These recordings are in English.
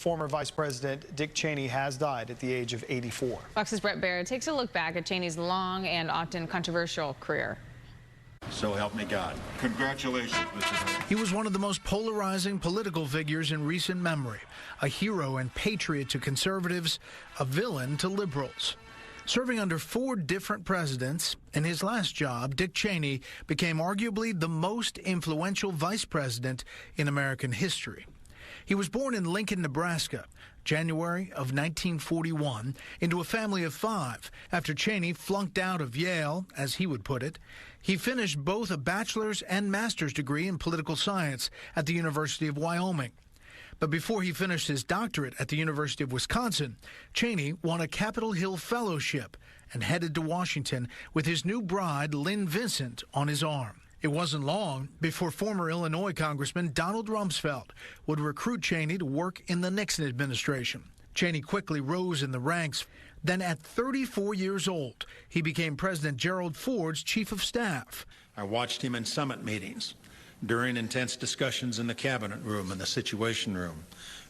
Former Vice President Dick Cheney has died at the age of 84. Fox's Brett Baier takes a look back at Cheney's long and often controversial career. So help me God. Congratulations, Mr. President. He was one of the most polarizing political figures in recent memory, a hero and patriot to conservatives, a villain to liberals. Serving under 4 different presidents, in his last job, Dick Cheney became arguably the most influential vice president in American history. He was born in Lincoln, Nebraska, January of 1941, into a family of 5. After Cheney flunked out of Yale, as he would put it, he finished both a bachelor's and master's degree in political science at the University of Wyoming. But before he finished his doctorate at the University of Wisconsin, Cheney won a Capitol Hill Fellowship and headed to Washington with his new bride, Lynn Vincent, on his arm. It wasn't long before former Illinois Congressman Donald Rumsfeld would recruit Cheney to work in the Nixon administration. Cheney quickly rose in the ranks. Then at 34 years old, he became President Gerald Ford's chief of staff. I watched him in summit meetings, during intense discussions in the cabinet room and the situation room,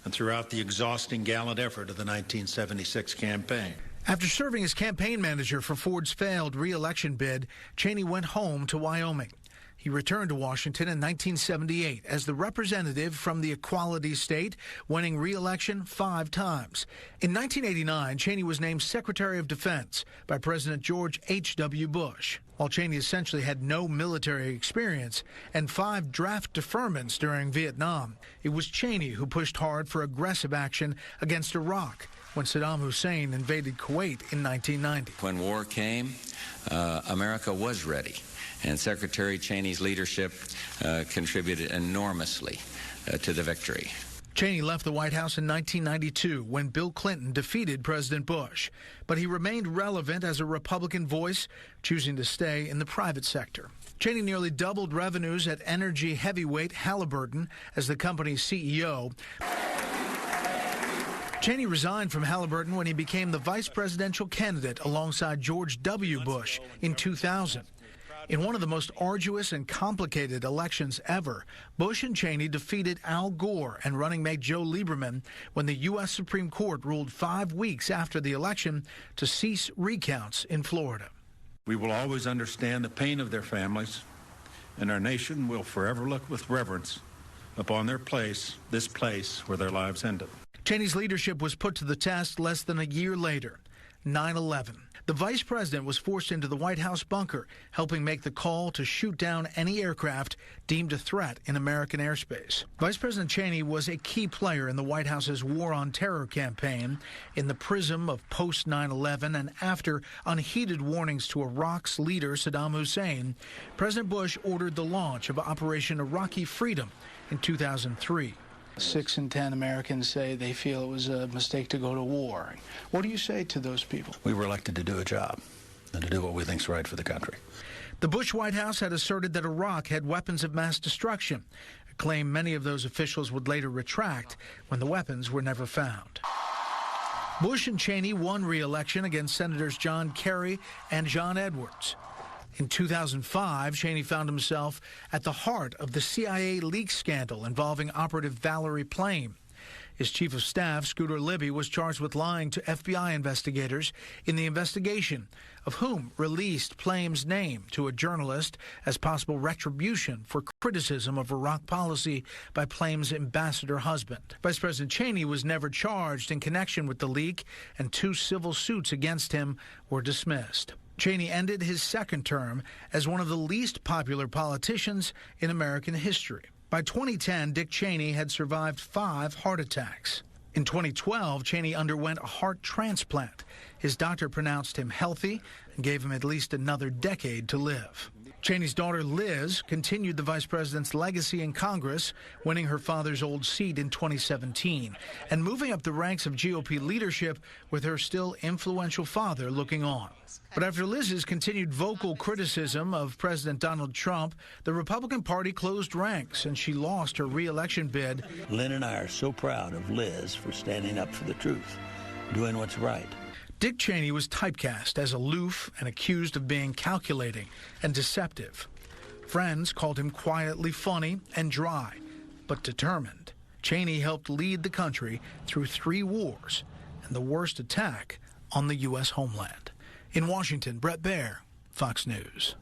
and throughout the exhausting gallant effort of the 1976 campaign. After serving as campaign manager for Ford's failed re-election bid, Cheney went home to Wyoming. He returned to Washington in 1978 as the representative from the Equality State, winning re-election 5 times. In 1989, Cheney was named Secretary of Defense by President George H.W. Bush. While Cheney essentially had no military experience and 5 draft deferments during Vietnam, it was Cheney who pushed hard for aggressive action against Iraq when Saddam Hussein invaded Kuwait in 1990. When war came, America was ready, and Secretary Cheney's leadership contributed enormously to the victory. Cheney left the White House in 1992 when Bill Clinton defeated President Bush, but he remained relevant as a Republican voice, choosing to stay in the private sector. Cheney nearly doubled revenues at energy heavyweight Halliburton as the company's CEO. Cheney resigned from Halliburton when he became the vice presidential candidate alongside George W. Bush in 2000. In one of the most arduous and complicated elections ever, Bush and Cheney defeated Al Gore and running mate Joe Lieberman when the U.S. Supreme Court ruled 5 weeks after the election to cease recounts in Florida. We will always understand the pain of their families, and our nation will forever look with reverence upon this place where their lives ended. Cheney's leadership was put to the test less than a year later, 9/11. The vice president was forced into the White House bunker, helping make the call to shoot down any aircraft deemed a threat in American airspace. Vice President Cheney was a key player in the White House's War on Terror campaign. In the prism of post-9/11 and after unheeded warnings to Iraq's leader Saddam Hussein, President Bush ordered the launch of Operation Iraqi Freedom in 2003. 6 in 10 Americans say they feel it was a mistake to go to war. What do you say to those people? We were elected to do a job and to do what we think is right for the country. The Bush White House had asserted that Iraq had weapons of mass destruction, a claim many of those officials would later retract when the weapons were never found. Bush and Cheney won re-election against Senators John Kerry and John Edwards. In 2005, Cheney found himself at the heart of the CIA leak scandal involving Operative Valerie Plame. His chief of staff, Scooter Libby, was charged with lying to FBI investigators in the investigation, of whom released Plame's name to a journalist as possible retribution for criticism of Iraq policy by Plame's ambassador husband. Vice President Cheney was never charged in connection with the leak, and 2 civil suits against him were dismissed. Cheney ended his second term as one of the least popular politicians in American history. By 2010, Dick Cheney had survived 5 heart attacks. In 2012, Cheney underwent a heart transplant. His doctor pronounced him healthy and gave him at least another decade to live. Cheney's daughter, Liz, continued the vice president's legacy in Congress, winning her father's old seat in 2017, and moving up the ranks of GOP leadership with her still influential father looking on. But after Liz's continued vocal criticism of President Donald Trump, the Republican Party closed ranks, and she lost her re-election bid. Lynn and I are so proud of Liz for standing up for the truth, doing what's right. Dick Cheney was typecast as aloof and accused of being calculating and deceptive. Friends called him quietly funny and dry, but determined. Cheney helped lead the country through 3 wars and the worst attack on the U.S. homeland. In Washington, Brett Baier, Fox News.